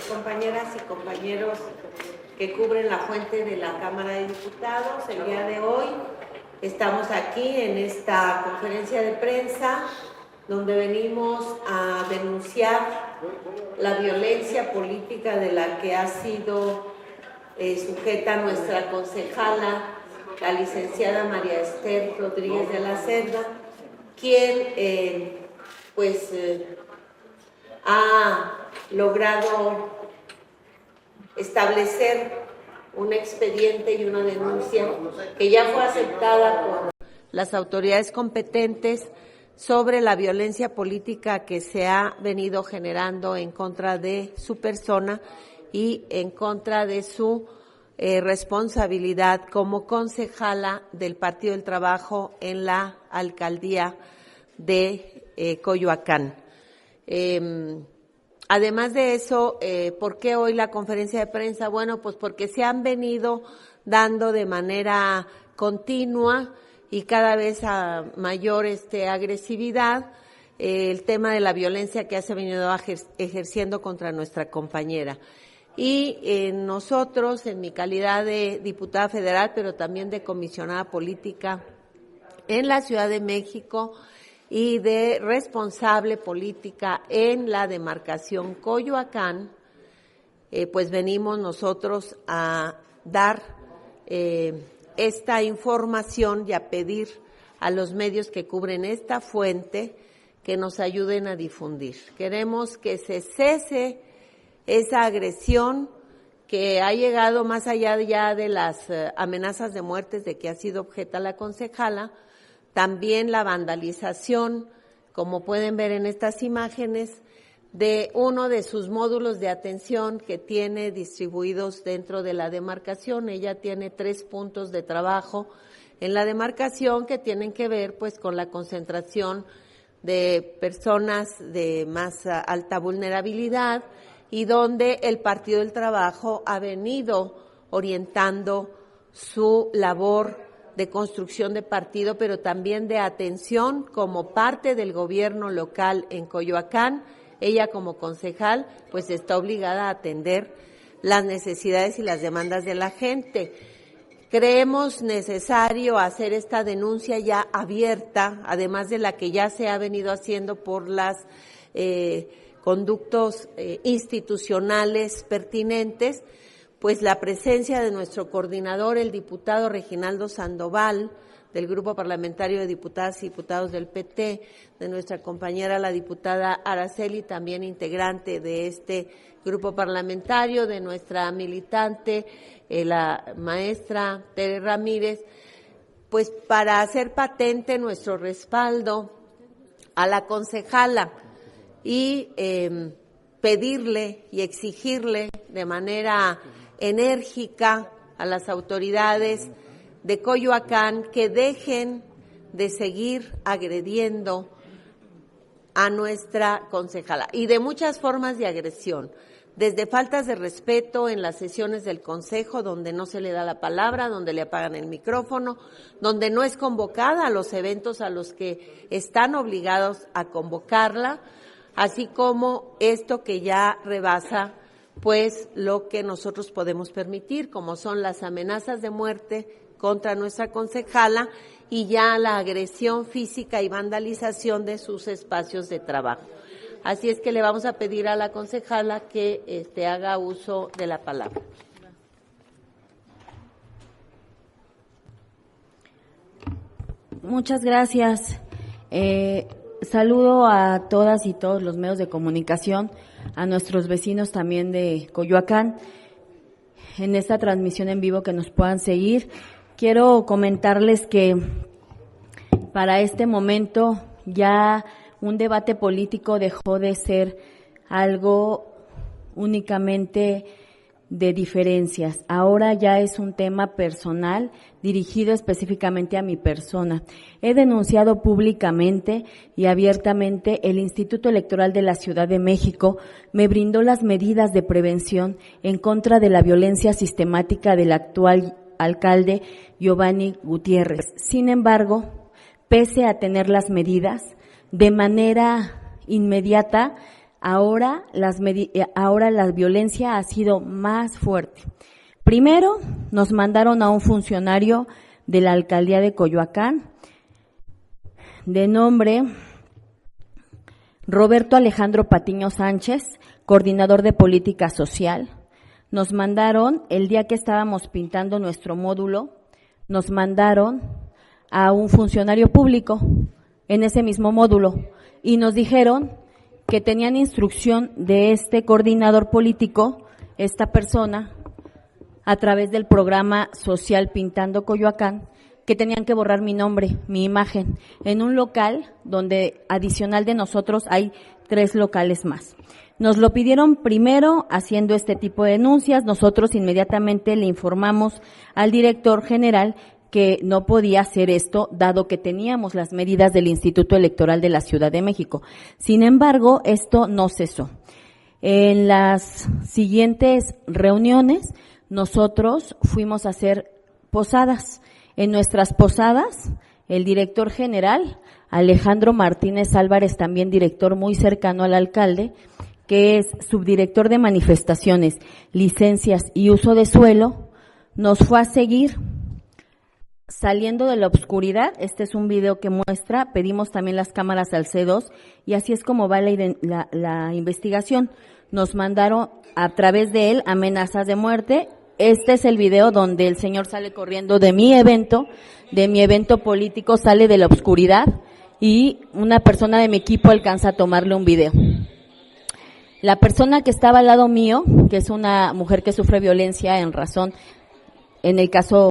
compañeras y compañeros que cubren la fuente de la Cámara de Diputados. El día de hoy estamos aquí en esta conferencia de prensa donde venimos a denunciar la violencia política de la que ha sido sujeta nuestra concejala, la licenciada María Esther Rodríguez de la Cerda, quien ha logrado establecer un expediente y una denuncia que ya fue aceptada por las autoridades competentes sobre la violencia política que se ha venido generando en contra de su persona y en contra de su responsabilidad como concejala del Partido del Trabajo en la alcaldía de Coyoacán. Además de eso, ¿por qué hoy la conferencia de prensa? Bueno, pues porque se han venido dando de manera continua y cada vez a mayor agresividad el tema de la violencia que se ha venido ejerciendo contra nuestra compañera. Y nosotros, en mi calidad de diputada federal, pero también de comisionada política en la Ciudad de México, y de responsable política en la demarcación Coyoacán, pues venimos nosotros a dar esta información y a pedir a los medios que cubren esta fuente que nos ayuden a difundir. Queremos que se cese esa agresión que ha llegado más allá ya de las amenazas de muertes de que ha sido objeto la concejala. También la vandalización, como pueden ver en estas imágenes, de uno de sus módulos de atención que tiene distribuidos dentro de la demarcación. Ella tiene 3 puntos de trabajo en la demarcación que tienen que ver pues con la concentración de personas de más alta vulnerabilidad y donde el Partido del Trabajo ha venido orientando su labor de construcción de partido, pero también de atención como parte del gobierno local en Coyoacán. Ella como concejal pues está obligada a atender las necesidades y las demandas de la gente. Creemos necesario hacer esta denuncia ya abierta, además de la que ya se ha venido haciendo por las conductos institucionales pertinentes, pues la presencia de nuestro coordinador, el diputado Reginaldo Sandoval, del Grupo Parlamentario de Diputadas y Diputados del PT, de nuestra compañera la diputada Araceli, también integrante de este grupo parlamentario, de nuestra militante, la maestra Tere Ramírez, pues para hacer patente nuestro respaldo a la concejala y pedirle y exigirle de manera enérgica a las autoridades de Coyoacán que dejen de seguir agrediendo a nuestra concejala y de muchas formas de agresión, desde faltas de respeto en las sesiones del consejo donde no se le da la palabra, donde le apagan el micrófono, donde no es convocada a los eventos a los que están obligados a convocarla, así como esto que ya rebasa pues lo que nosotros podemos permitir, como son las amenazas de muerte contra nuestra concejala y ya la agresión física y vandalización de sus espacios de trabajo. Así es que le vamos a pedir a la concejala que haga uso de la palabra. Muchas gracias. Saludo a todas y todos los medios de comunicación, a nuestros vecinos también de Coyoacán, en esta transmisión en vivo que nos puedan seguir. Quiero comentarles que para este momento ya un debate político dejó de ser algo únicamente de diferencias. Ahora ya es un tema personal dirigido específicamente a mi persona. He denunciado públicamente y abiertamente el Instituto Electoral de la Ciudad de México me brindó las medidas de prevención en contra de la violencia sistemática del actual alcalde Giovanni Gutiérrez. Sin embargo, pese a tener las medidas, de manera inmediata ahora la violencia ha sido más fuerte. Primero, nos mandaron a un funcionario de la alcaldía de Coyoacán, de nombre Roberto Alejandro Patiño Sánchez, coordinador de política social. Nos mandaron, el día que estábamos pintando nuestro módulo, nos mandaron a un funcionario público en ese mismo módulo y nos dijeron que tenían instrucción de este coordinador político, esta persona, a través del programa social Pintando Coyoacán, que tenían que borrar mi nombre, mi imagen, en un local donde adicional de nosotros hay 3 locales más. Nos lo pidieron primero haciendo este tipo de denuncias, nosotros inmediatamente le informamos al director general que no podía hacer esto, dado que teníamos las medidas del Instituto Electoral de la Ciudad de México. Sin embargo, esto no cesó. En las siguientes reuniones, nosotros fuimos a hacer posadas. En nuestras posadas, el director general, Alejandro Martínez Álvarez, también director muy cercano al alcalde, que es subdirector de manifestaciones, licencias y uso de suelo, nos fue a seguir saliendo de la oscuridad. Este es un video que muestra, pedimos también las cámaras al C2 y así es como va la investigación. Nos mandaron a través de él amenazas de muerte. Este es el video donde el señor sale corriendo de mi evento político, sale de la oscuridad y una persona de mi equipo alcanza a tomarle un video. La persona que estaba al lado mío, que es una mujer que sufre violencia en el caso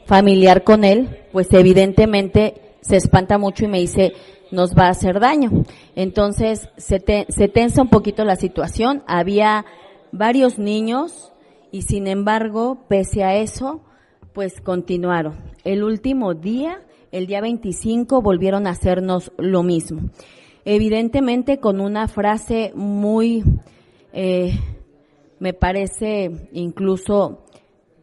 familiar con él, pues evidentemente se espanta mucho y me dice, nos va a hacer daño. Entonces se tensa un poquito la situación, había varios niños y sin embargo, pese a eso, pues continuaron. El último día, el día 25, volvieron a hacernos lo mismo. Evidentemente con una frase muy, me parece incluso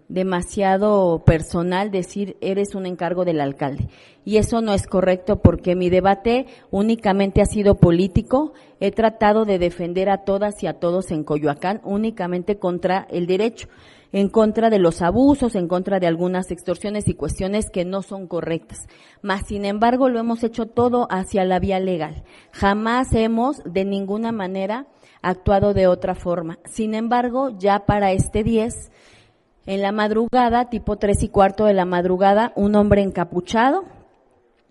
demasiado personal, decir eres un encargo del alcalde. Y eso no es correcto porque mi debate únicamente ha sido político. He tratado de defender a todas y a todos en Coyoacán únicamente contra el derecho, en contra de los abusos, en contra de algunas extorsiones y cuestiones que no son correctas. Mas, sin embargo, lo hemos hecho todo hacia la vía legal. Jamás hemos, de ninguna manera, actuado de otra forma. Sin embargo, ya para este 10, en la madrugada, tipo 3:15 de la madrugada, un hombre encapuchado,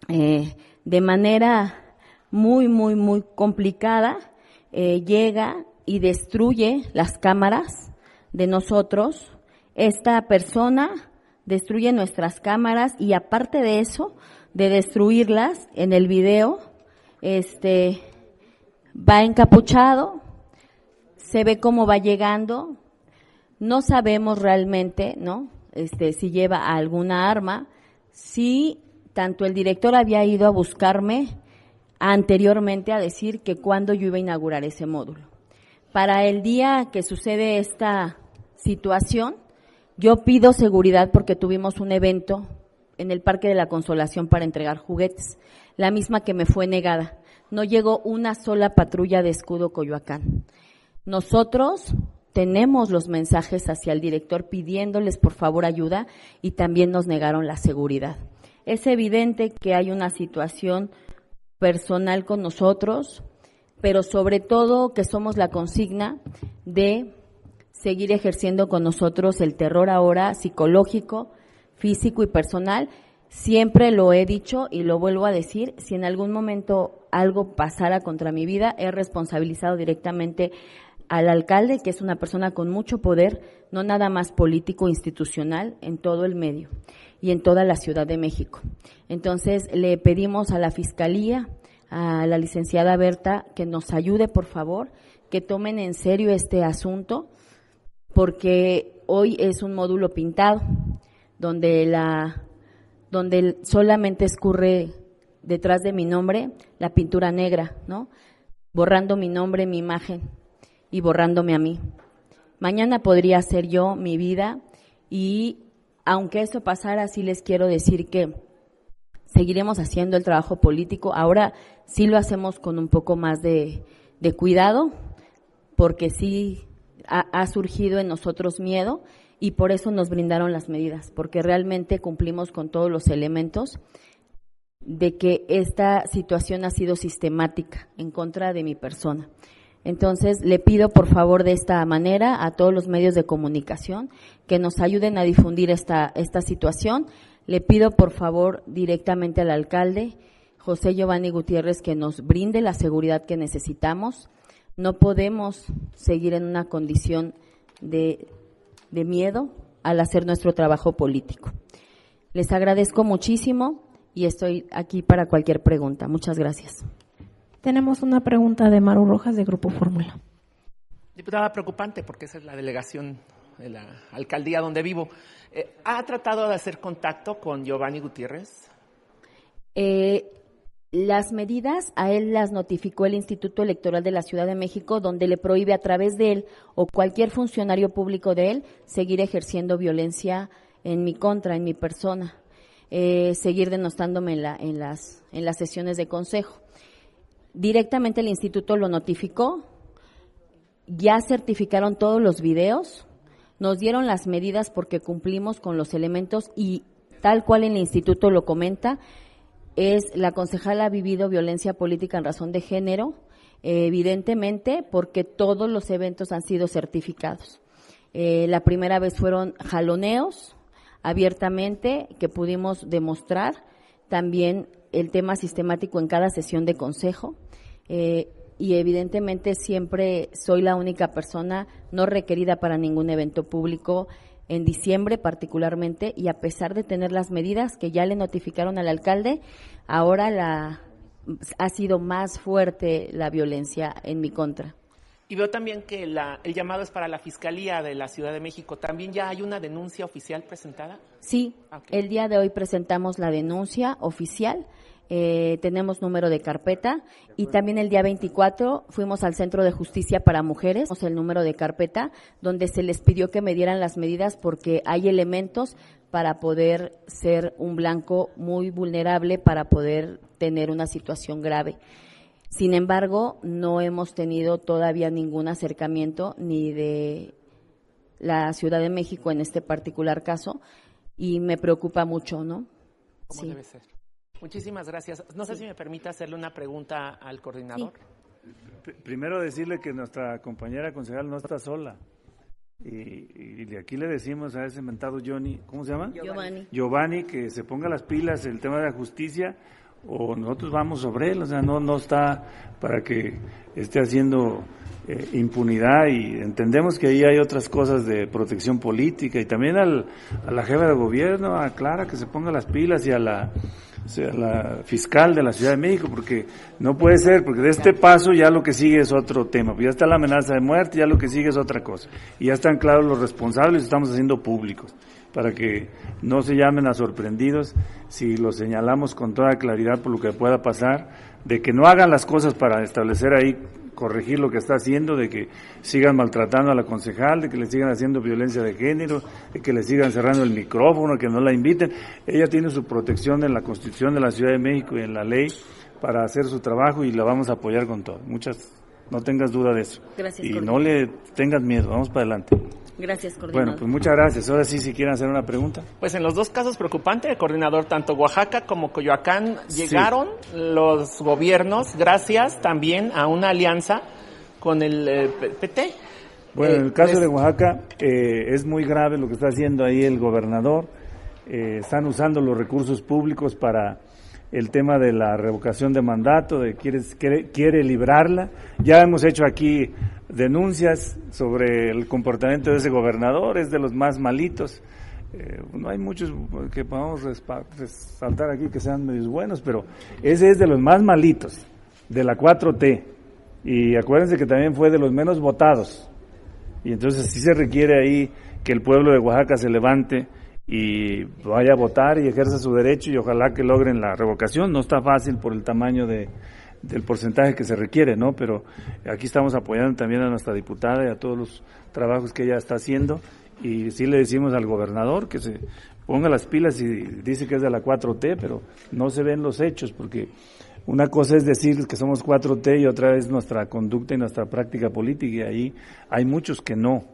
de manera muy, muy, muy complicada, llega y destruye las cámaras de nosotros. Esta persona destruye nuestras cámaras y aparte de eso, de destruirlas, en el video, va encapuchado, se ve cómo va llegando, no sabemos realmente, ¿no? Si lleva alguna arma, si tanto el director había ido a buscarme anteriormente a decir que cuándo yo iba a inaugurar ese módulo. Para el día que sucede esta situación, yo pido seguridad porque tuvimos un evento en el Parque de la Consolación para entregar juguetes, la misma que me fue negada. No llegó una sola patrulla de Escudo Coyoacán. Nosotros tenemos los mensajes hacia el director pidiéndoles por favor ayuda y también nos negaron la seguridad. Es evidente que hay una situación personal con nosotros, pero sobre todo que somos la consigna de seguir ejerciendo con nosotros el terror ahora psicológico, físico y personal. Siempre lo he dicho y lo vuelvo a decir, si en algún momento algo pasara contra mi vida, he responsabilizado directamente al alcalde, que es una persona con mucho poder, no nada más político, institucional, en todo el medio y en toda la Ciudad de México. Entonces, le pedimos a la Fiscalía, a la licenciada Berta, que nos ayude, por favor, que tomen en serio este asunto, porque hoy es un módulo pintado, donde solamente escurre detrás de mi nombre la pintura negra, ¿no? Borrando mi nombre, mi imagen y borrándome a mí. Mañana podría ser yo, mi vida, y aunque eso pasara, sí les quiero decir que seguiremos haciendo el trabajo político. Ahora sí lo hacemos con un poco más de de cuidado, porque sí ha surgido en nosotros miedo y por eso nos brindaron las medidas, porque realmente cumplimos con todos los elementos de que esta situación ha sido sistemática en contra de mi persona. Entonces, le pido por favor de esta manera a todos los medios de comunicación que nos ayuden a difundir esta situación. Le pido por favor directamente al alcalde, José Giovanni Gutiérrez, que nos brinde la seguridad que necesitamos. No podemos seguir en una condición de miedo al hacer nuestro trabajo político. Les agradezco muchísimo y estoy aquí para cualquier pregunta. Muchas gracias. Tenemos una pregunta de Maru Rojas, de Grupo Fórmula. Diputada, preocupante porque esa es la delegación de la alcaldía donde vivo. ¿Ha tratado de hacer contacto con Giovanni Gutiérrez? Las medidas a él las notificó el Instituto Electoral de la Ciudad de México, donde le prohíbe a través de él o cualquier funcionario público de él seguir ejerciendo violencia en mi contra, en mi persona, seguir denostándome en las sesiones de consejo. Directamente el instituto lo notificó, ya certificaron todos los videos, nos dieron las medidas porque cumplimos con los elementos y tal cual el instituto lo comenta, la concejala ha vivido violencia política en razón de género, evidentemente porque todos los eventos han sido certificados. La primera vez fueron jaloneos abiertamente que pudimos demostrar, también el tema sistemático en cada sesión de consejo, y evidentemente siempre soy la única persona no requerida para ningún evento público en diciembre particularmente, y a pesar de tener las medidas que ya le notificaron al alcalde, ahora ha sido más fuerte la violencia en mi contra. Y veo también que el llamado es para la Fiscalía de la Ciudad de México. ¿También ya hay una denuncia oficial presentada? Sí, okay. El día de hoy presentamos la denuncia oficial, tenemos número de carpeta y también el día 24 fuimos al Centro de Justicia para Mujeres, el número de carpeta donde se les pidió que me dieran las medidas porque hay elementos para poder ser un blanco muy vulnerable, para poder tener una situación grave. Sin embargo, no hemos tenido todavía ningún acercamiento ni de la Ciudad de México en este particular caso y me preocupa mucho, ¿no? ¿Cómo sí debe ser? Muchísimas gracias. No sé si me permite hacerle una pregunta al coordinador. Sí. Primero decirle que nuestra compañera concejal no está sola. Y de aquí le decimos a ese mentado Johnny, ¿cómo se llama? Giovanni, que se ponga las pilas el tema de la justicia o nosotros vamos sobre él, o sea, no está para que esté haciendo impunidad, y entendemos que ahí hay otras cosas de protección política, y también a la jefa de gobierno, a Clara, que se ponga las pilas, y a la fiscal de la Ciudad de México, porque no puede ser, porque de este paso ya lo que sigue es otro tema, pues ya está la amenaza de muerte, ya lo que sigue es otra cosa, y ya están claros los responsables, estamos haciendo públicos, para que no se llamen a sorprendidos si lo señalamos con toda claridad por lo que pueda pasar, de que no hagan las cosas para establecer ahí, corregir lo que está haciendo, de que sigan maltratando a la concejal, de que le sigan haciendo violencia de género, de que le sigan cerrando el micrófono, que no la inviten. Ella tiene su protección en la Constitución de la Ciudad de México y en la ley para hacer su trabajo y la vamos a apoyar con todo. No tengas duda de eso. Gracias, y no le tengas miedo, vamos para adelante. Gracias, coordinador. Bueno, pues muchas gracias. Ahora sí, si quieren hacer una pregunta. Pues en los dos casos preocupante, coordinador, tanto Oaxaca como Coyoacán llegaron los gobiernos gracias también a una alianza con el PT. Bueno, en el caso de Oaxaca es muy grave lo que está haciendo ahí el gobernador. Están usando los recursos públicos para el tema de la revocación de mandato, quiere librarla. Ya hemos hecho aquí denuncias sobre el comportamiento de ese gobernador, es de los más malitos. No hay muchos que podamos resaltar aquí que sean medios buenos, pero ese es de los más malitos, de la 4T. Y acuérdense que también fue de los menos votados. Y entonces sí se requiere ahí que el pueblo de Oaxaca se levante y vaya a votar y ejerza su derecho, y ojalá que logren la revocación. No está fácil por el tamaño del porcentaje que se requiere, ¿no? Pero aquí estamos apoyando también a nuestra diputada y a todos los trabajos que ella está haciendo, y sí le decimos al gobernador que se ponga las pilas, y dice que es de la 4T, pero no se ven los hechos, porque Una cosa es decir que somos 4T y otra es nuestra conducta y nuestra práctica política, y ahí hay muchos que no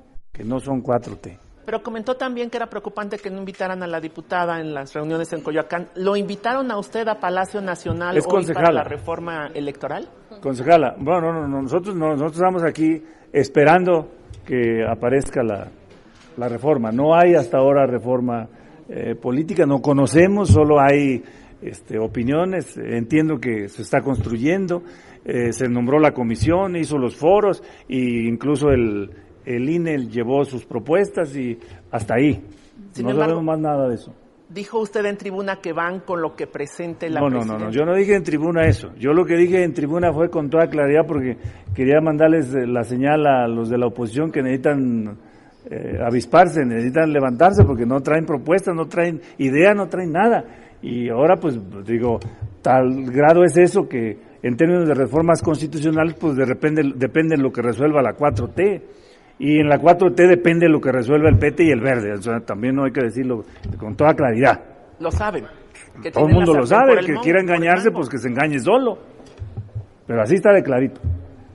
son 4T. Pero comentó también que era preocupante que no invitaran a la diputada en las reuniones en Coyoacán. ¿Lo invitaron a usted a Palacio Nacional hoy para la reforma electoral? Concejala, bueno, nosotros estamos aquí esperando que aparezca la reforma. No hay hasta ahora reforma política, no conocemos, solo hay opiniones. Entiendo que se está construyendo, se nombró la comisión, hizo los foros e incluso el INE llevó sus propuestas y hasta ahí. No sabemos más nada de eso. Dijo usted en tribuna que van con lo que presente la presidenta. No, yo no dije en tribuna eso. Yo lo que dije en tribuna fue con toda claridad porque quería mandarles la señal a los de la oposición que necesitan avisparse, necesitan levantarse porque no traen propuestas, no traen idea, no traen nada. Y ahora pues digo, tal grado es eso que en términos de reformas constitucionales pues depende de lo que resuelva la 4T. Y en la 4T depende de lo que resuelva el PT y el Verde. O sea, también no hay que decirlo con toda claridad. Lo saben. Todo el mundo lo sabe. El que quiera engañarse, pues que se engañe solo. Pero así está de clarito.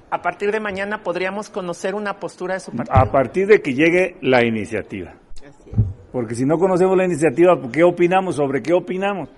A partir de mañana podríamos conocer una postura de su partido. A partir de que llegue la iniciativa. Así es. Porque si no conocemos la iniciativa, ¿qué opinamos? ¿Sobre qué opinamos?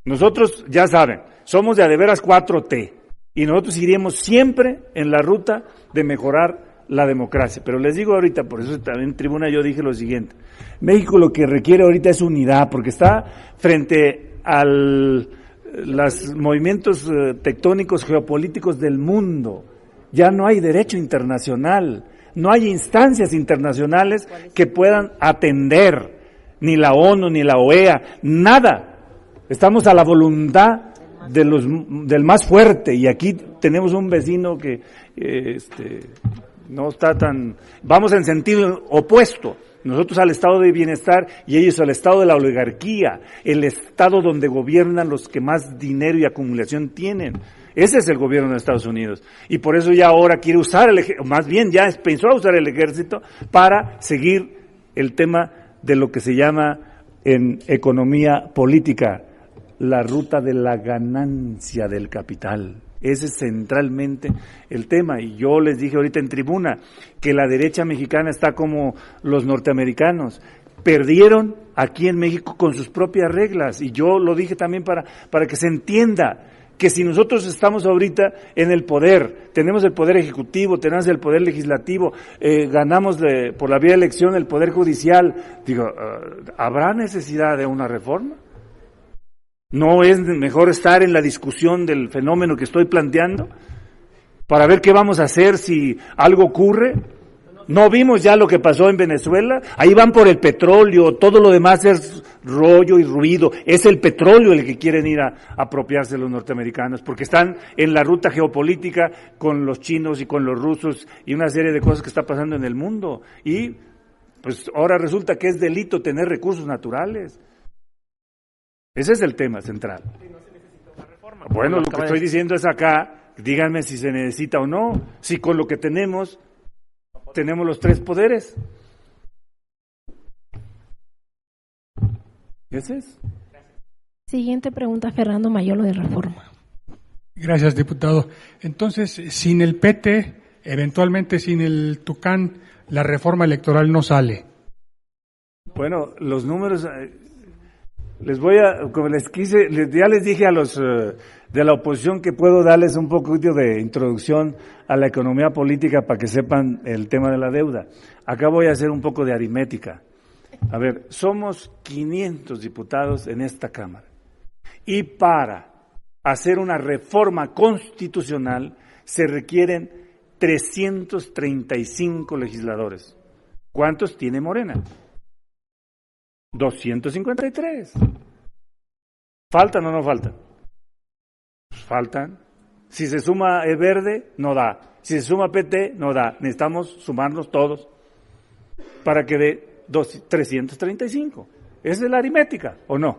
Nosotros, ya saben, somos de veras 4T. Y nosotros iremos siempre en la ruta de mejorar la democracia, pero les digo ahorita, por eso también en tribuna yo dije lo siguiente: México lo que requiere ahorita es unidad, porque está frente a los movimientos tectónicos geopolíticos del mundo. Ya no hay derecho internacional, no hay instancias internacionales que puedan atender, ni la ONU, ni la OEA, nada. Estamos a la voluntad del más fuerte, y aquí tenemos un vecino que no está tan, vamos en sentido opuesto, nosotros al estado de bienestar y ellos al estado de la oligarquía, el estado donde gobiernan los que más dinero y acumulación tienen. Ese es el gobierno de Estados Unidos, y por eso ya ahora quiere usar más bien ya pensó a usar el ejército para seguir el tema de lo que se llama en economía política la ruta de la ganancia del capital. Ese es centralmente el tema, y yo les dije ahorita en tribuna que la derecha mexicana está como los norteamericanos, perdieron aquí en México con sus propias reglas, y yo lo dije también para que se entienda que si nosotros estamos ahorita en el poder, tenemos el poder ejecutivo, tenemos el poder legislativo, ganamos por la vía de elección el poder judicial, digo, ¿habrá necesidad de una reforma? ¿No es mejor estar en la discusión del fenómeno que estoy planteando para ver qué vamos a hacer si algo ocurre? ¿No vimos ya lo que pasó en Venezuela? Ahí van por el petróleo, todo lo demás es rollo y ruido. Es el petróleo el que quieren ir a apropiarse los norteamericanos, porque están en la ruta geopolítica con los chinos y con los rusos y una serie de cosas que está pasando en el mundo. Y pues ahora resulta que es delito tener recursos naturales. Ese es el tema central. Bueno, lo que estoy diciendo es acá, díganme si se necesita o no, si con lo que tenemos los tres poderes. ¿Ese es? Siguiente pregunta, Fernando Mayolo, de Reforma. Gracias, diputado. Entonces, sin el PT, eventualmente sin el Tucán, la reforma electoral no sale. Bueno, los números... ya les dije a los de la oposición que puedo darles un poquito de introducción a la economía política para que sepan el tema de la deuda. Acá voy a hacer un poco de aritmética. A ver, somos 500 diputados en esta Cámara, y para hacer una reforma constitucional se requieren 335 legisladores. ¿Cuántos tiene Morena? 253. ¿Faltan o no faltan? Pues faltan. Si se suma el Verde, no da. Si se suma PT, no da. Necesitamos sumarnos todos para que dé 335. ¿Esa es la aritmética o no?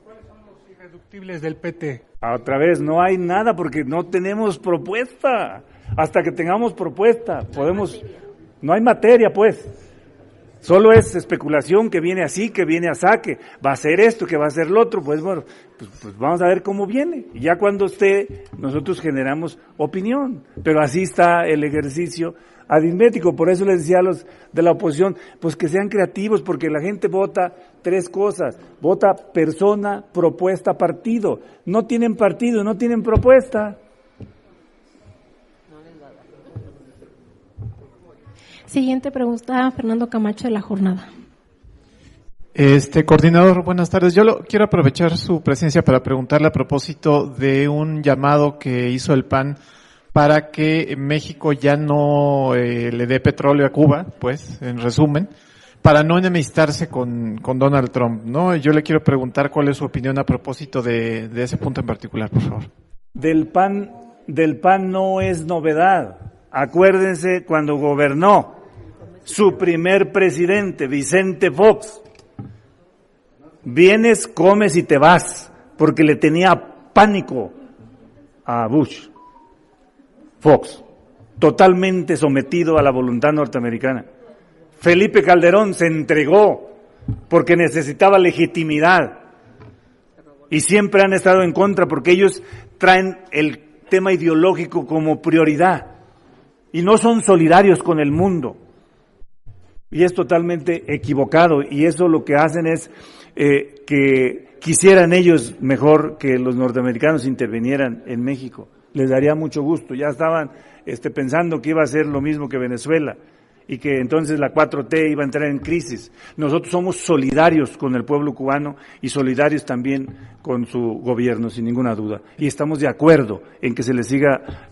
¿Cuáles son los irreductibles del PT? Otra vez, no hay nada porque no tenemos propuesta. Hasta que tengamos propuesta, podemos... No hay materia, pues. Solo es especulación que viene así, que viene asá, que va a ser esto, que va a ser lo otro. Pues bueno, pues vamos a ver cómo viene. Y ya cuando esté, nosotros generamos opinión. Pero así está el ejercicio aritmético. Por eso les decía a los de la oposición, pues que sean creativos, porque la gente vota 3 cosas. Vota persona, propuesta, partido. No tienen partido, no tienen propuesta. Siguiente pregunta, Fernando Camacho, de La Jornada. Coordinador, buenas tardes. Quiero aprovechar su presencia para preguntarle a propósito de un llamado que hizo el PAN para que México ya no le dé petróleo a Cuba, pues, en resumen, para no enemistarse con Donald Trump, ¿no? Yo le quiero preguntar cuál es su opinión a propósito de ese punto en particular, por favor. Del PAN no es novedad. Acuérdense cuando gobernó su primer presidente, Vicente Fox. Vienes, comes y te vas, porque le tenía pánico a Bush. Fox, totalmente sometido a la voluntad norteamericana. Felipe Calderón se entregó porque necesitaba legitimidad. Y siempre han estado en contra porque ellos traen el tema ideológico como prioridad. Y no son solidarios con el mundo. Y es totalmente equivocado. Y eso lo que hacen es que quisieran ellos mejor que los norteamericanos intervinieran en México. Les daría mucho gusto. Ya estaban pensando que iba a ser lo mismo que Venezuela y que entonces la 4T iba a entrar en crisis. Nosotros somos solidarios con el pueblo cubano y solidarios también con su gobierno, sin ninguna duda. Y estamos de acuerdo en que se le siga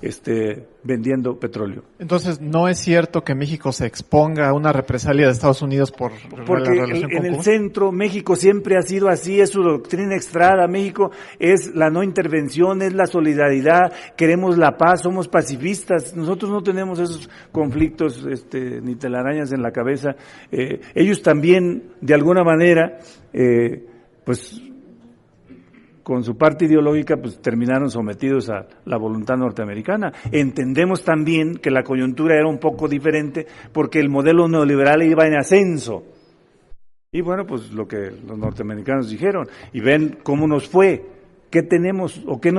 vendiendo petróleo. Entonces, ¿no es cierto que México se exponga a una represalia de Estados Unidos porque la relación con en Cuba? El centro, México siempre ha sido así, es su doctrina Estrada. México es la no intervención, es la solidaridad, queremos la paz, somos pacifistas. Nosotros no tenemos esos conflictos ni telarañas en la cabeza. Ellos también, de alguna manera, pues con su parte ideológica, pues terminaron sometidos a la voluntad norteamericana. Entendemos también que la coyuntura era un poco diferente porque el modelo neoliberal iba en ascenso. Y bueno, pues lo que los norteamericanos dijeron, y ven cómo nos fue, qué tenemos o qué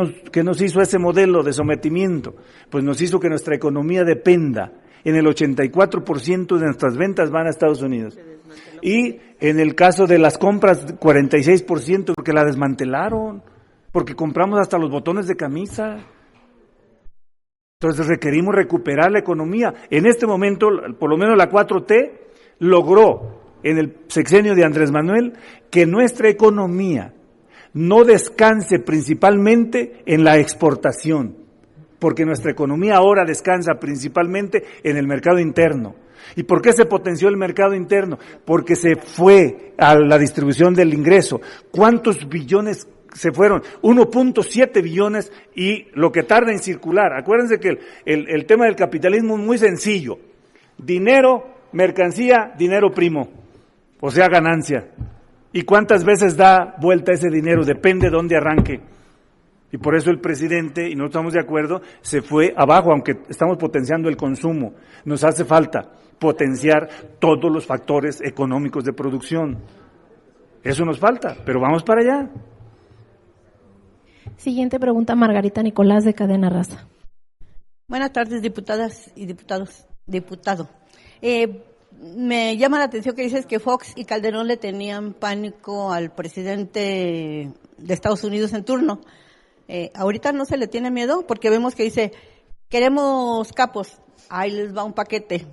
nos hizo ese modelo de sometimiento. Pues nos hizo que nuestra economía dependa. En el 84% de nuestras ventas van a Estados Unidos. Y en el caso de las compras, 46%, porque la desmantelaron, porque compramos hasta los botones de camisa. Entonces requerimos recuperar la economía. En este momento, por lo menos la 4T logró, en el sexenio de Andrés Manuel, que nuestra economía no descanse principalmente en la exportación, porque nuestra economía ahora descansa principalmente en el mercado interno. ¿Y por qué se potenció el mercado interno? Porque se fue a la distribución del ingreso. ¿Cuántos billones se fueron? 1.7 billones y lo que tarda en circular. Acuérdense que el tema del capitalismo es muy sencillo. Dinero, mercancía, dinero primo, o sea, ganancia. ¿Y cuántas veces da vuelta ese dinero? Depende de dónde arranque. Y por eso el presidente, y no estamos de acuerdo, se fue abajo, aunque estamos potenciando el consumo. Nos hace falta potenciar todos los factores económicos de producción. Eso nos falta, pero vamos para allá. Siguiente pregunta, Margarita Nicolás, de Cadena Raza. Buenas tardes, diputadas y diputados. Diputado. Me llama la atención que dices que Fox y Calderón le tenían pánico al presidente de Estados Unidos en turno. Ahorita no se le tiene miedo porque vemos que dice, queremos capos, ahí les va un paquete.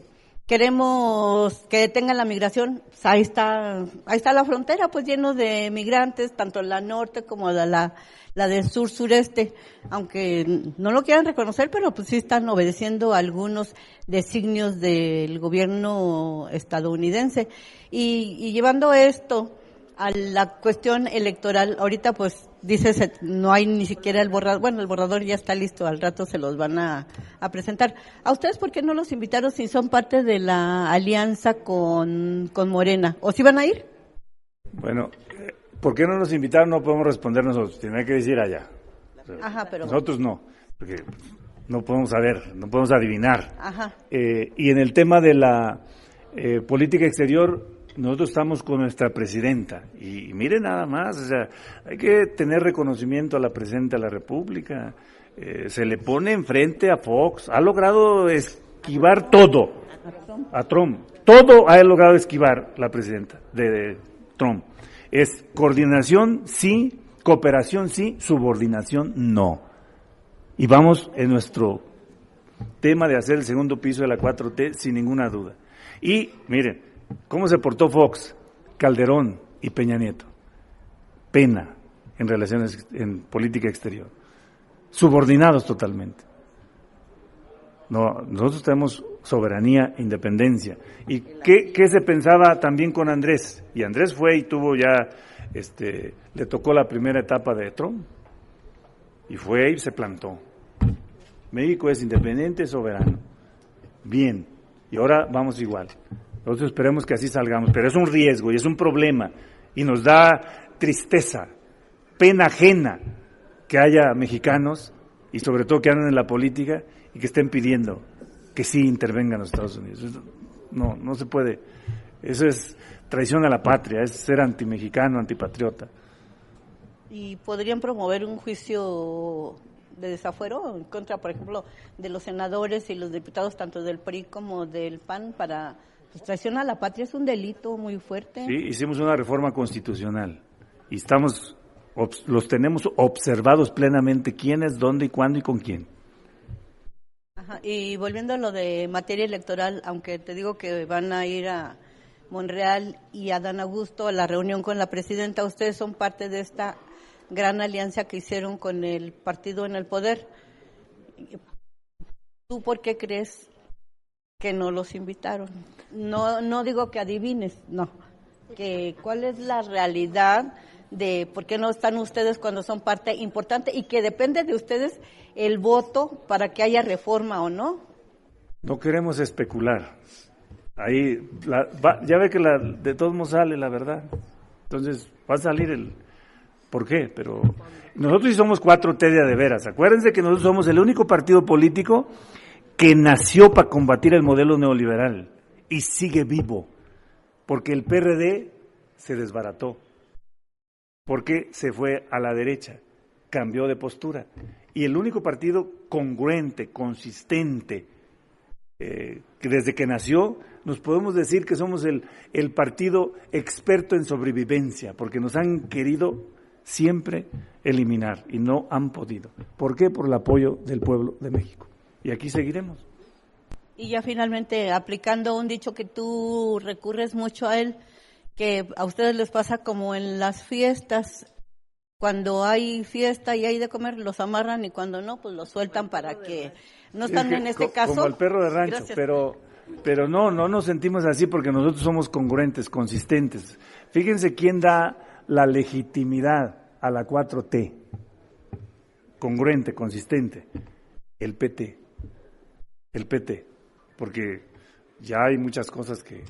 Queremos que detengan la migración, pues ahí está la frontera, pues lleno de migrantes, tanto la norte como la del sur-sureste, aunque no lo quieran reconocer, pero pues sí están obedeciendo algunos designios del gobierno estadounidense. Y llevando esto a la cuestión electoral, ahorita pues dices, no hay ni siquiera el borrador, bueno, el borrador ya está listo, al rato se los van a presentar. ¿A ustedes por qué no los invitaron si son parte de la alianza con Morena? ¿O si van a ir? Bueno, ¿por qué no nos invitaron? No podemos responder nosotros, tiene que decir allá. Ajá, pero nosotros no, porque no podemos saber, no podemos adivinar. Ajá. Y en el tema de política exterior, nosotros estamos con nuestra presidenta y miren nada más, o sea, hay que tener reconocimiento a la presidenta de la República. Se le pone enfrente a Fox, ha logrado esquivar todo, a Trump, todo ha logrado esquivar la presidenta de Trump. Es coordinación sí, cooperación sí, subordinación no. Y vamos en nuestro tema de hacer el segundo piso de la 4T sin ninguna duda. Y miren, ¿cómo se portó Fox, Calderón y Peña Nieto? Pena en relaciones, en política exterior. Subordinados totalmente. No, nosotros tenemos soberanía, independencia. ¿Y qué se pensaba también con Andrés? Y Andrés fue y tuvo ya, le tocó la primera etapa de Trump. Y fue y se plantó. México es independiente, soberano. Bien. Y ahora vamos igual. Nosotros esperemos que así salgamos, pero es un riesgo y es un problema. Y nos da tristeza, pena ajena que haya mexicanos y sobre todo que anden en la política y que estén pidiendo que sí intervengan los Estados Unidos. No se puede. Eso es traición a la patria, es ser antimexicano, antipatriota. ¿Y podrían promover un juicio de desafuero en contra, por ejemplo, de los senadores y los diputados tanto del PRI como del PAN para traición a la patria? Es un delito muy fuerte. Sí, hicimos una reforma constitucional y los tenemos observados plenamente quiénes, dónde y cuándo y con quién. Ajá. Y volviendo a lo de materia electoral, aunque te digo que van a ir a Monreal y a Dan Augusto a la reunión con la presidenta, ustedes son parte de esta gran alianza que hicieron con el partido en el poder. ¿Tú por qué crees que no los invitaron? No digo que adivines, no. ¿Cuál es la realidad de por qué no están ustedes cuando son parte importante y que depende de ustedes el voto para que haya reforma o no? No queremos especular. Ahí ya ve que de todos modos sale la verdad. Entonces va a salir ¿por qué? Pero nosotros sí somos 4T de veras. Acuérdense que nosotros somos el único partido político que nació para combatir el modelo neoliberal y sigue vivo, porque el PRD se desbarató, porque se fue a la derecha, cambió de postura, y el único partido congruente, consistente, que desde que nació, nos podemos decir que somos el partido experto en sobrevivencia, porque nos han querido siempre eliminar y no han podido. ¿Por qué? Por el apoyo del pueblo de México. Y aquí seguiremos. Y ya finalmente, aplicando un dicho que tú recurres mucho a él, que a ustedes les pasa como en las fiestas, cuando hay fiesta y hay de comer, los amarran y cuando no, pues los sueltan para que no están en este caso. Como el perro de rancho, pero no nos sentimos así porque nosotros somos congruentes, consistentes. Fíjense quién da la legitimidad a la 4T, congruente, consistente, el PT, porque ya hay muchas cosas que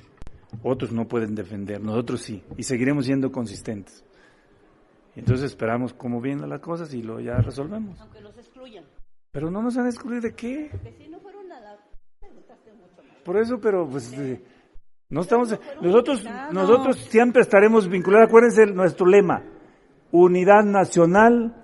otros no pueden defender, nosotros sí, y seguiremos siendo consistentes. Entonces esperamos cómo vienen las cosas y lo ya resolvemos. Aunque los excluyan. Pero no nos van a excluir ¿de qué? Porque si no fueron nada, por eso, pero pues no estamos, nosotros siempre estaremos vinculados. Acuérdense nuestro lema: unidad nacional,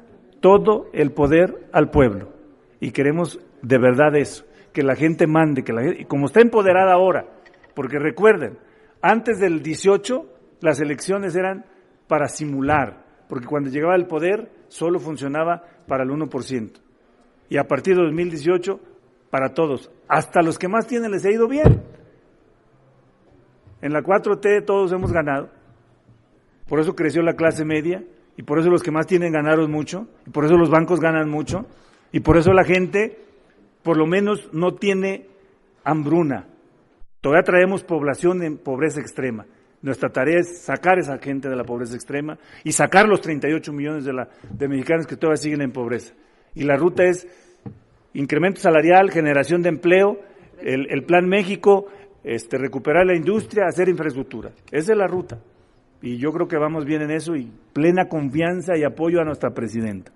todo el poder al pueblo. Y queremos de verdad eso, que la gente mande, y como está empoderada ahora, porque recuerden, antes del 18 las elecciones eran para simular, porque cuando llegaba el poder solo funcionaba para el 1%. Y a partir de 2018, para todos, hasta los que más tienen les ha ido bien. En la 4T todos hemos ganado, por eso creció la clase media, y por eso los que más tienen ganaron mucho, y por eso los bancos ganan mucho, y por eso la gente, por lo menos, no tiene hambruna. Todavía traemos población en pobreza extrema. Nuestra tarea es sacar a esa gente de la pobreza extrema y sacar los 38 millones de mexicanos que todavía siguen en pobreza. Y la ruta es incremento salarial, generación de empleo, el Plan México, recuperar la industria, hacer infraestructura. Esa es la ruta. Y yo creo que vamos bien en eso y plena confianza y apoyo a nuestra presidenta.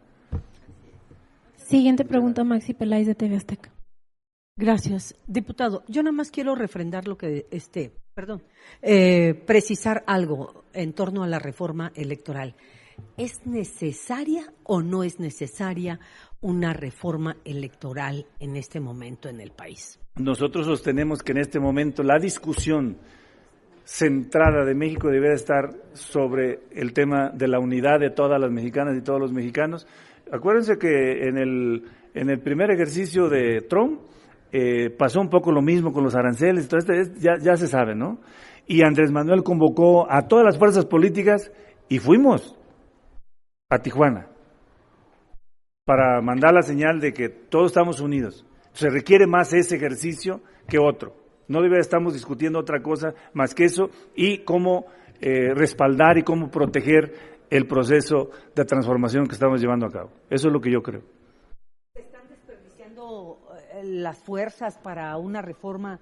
Siguiente pregunta, Maxi Peláez de TV Azteca. Gracias. Diputado, yo nada más quiero refrendar lo que precisar algo en torno a la reforma electoral. ¿Es necesaria o no es necesaria una reforma electoral en este momento en el país? Nosotros sostenemos que en este momento la discusión centrada de México debería estar sobre el tema de la unidad de todas las mexicanas y todos los mexicanos. Acuérdense que en el primer ejercicio de Trump pasó un poco lo mismo con los aranceles, entonces ya se sabe, ¿no? Y Andrés Manuel convocó a todas las fuerzas políticas y fuimos a Tijuana para mandar la señal de que todos estamos unidos. Se requiere más ese ejercicio que otro. No estamos discutiendo otra cosa más que eso y cómo respaldar y cómo proteger el proceso de transformación que estamos llevando a cabo. Eso es lo que yo creo. ¿Se están desperdiciando las fuerzas para una reforma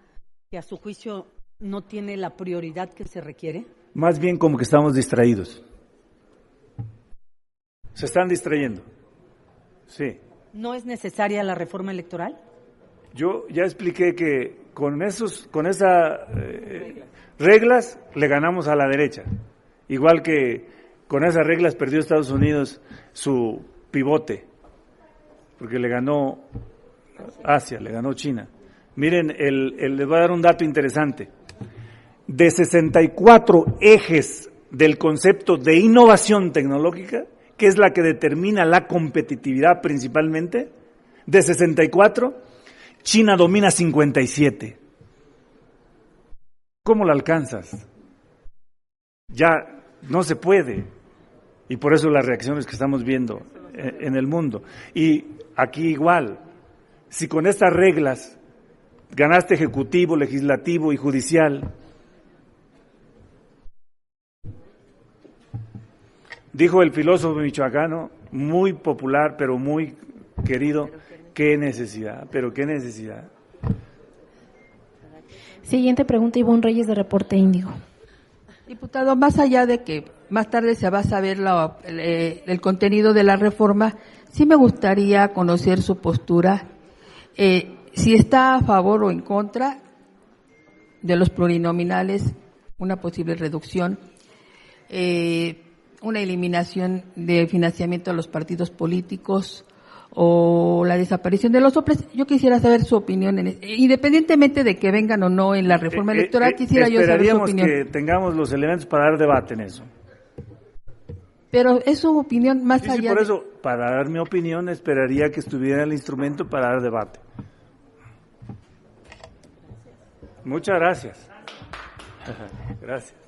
que a su juicio no tiene la prioridad que se requiere? Más bien como que estamos distraídos. Se están distrayendo. Sí. ¿No es necesaria la reforma electoral? Yo ya expliqué que con esas reglas le ganamos a la derecha. Igual que con esas reglas perdió Estados Unidos su pivote, porque le ganó Asia, le ganó China. Miren, les voy a dar un dato interesante. De 64 ejes del concepto de innovación tecnológica, que es la que determina la competitividad principalmente, de 64, China domina 57. ¿Cómo la alcanzas? Ya no se puede. Y por eso las reacciones que estamos viendo en el mundo. Y aquí igual, si con estas reglas ganaste ejecutivo, legislativo y judicial, dijo el filósofo michoacano, muy popular, pero muy querido, qué necesidad, pero qué necesidad. Siguiente pregunta, Ivonne Reyes, de Reporte Índigo. Diputado, más allá de que más tarde se va a saber el contenido de la reforma, sí me gustaría conocer su postura, si está a favor o en contra de los plurinominales, una posible reducción, una eliminación de financiamiento a los partidos políticos o la desaparición de los soples. Yo quisiera saber su opinión, independientemente de que vengan o no en la reforma electoral, quisiera yo saber su opinión. Esperaríamos que tengamos los elementos para dar debate en eso. Pero es su opinión más allá. Sí, por eso, para dar mi opinión, esperaría que estuviera el instrumento para dar debate. Muchas gracias. Gracias.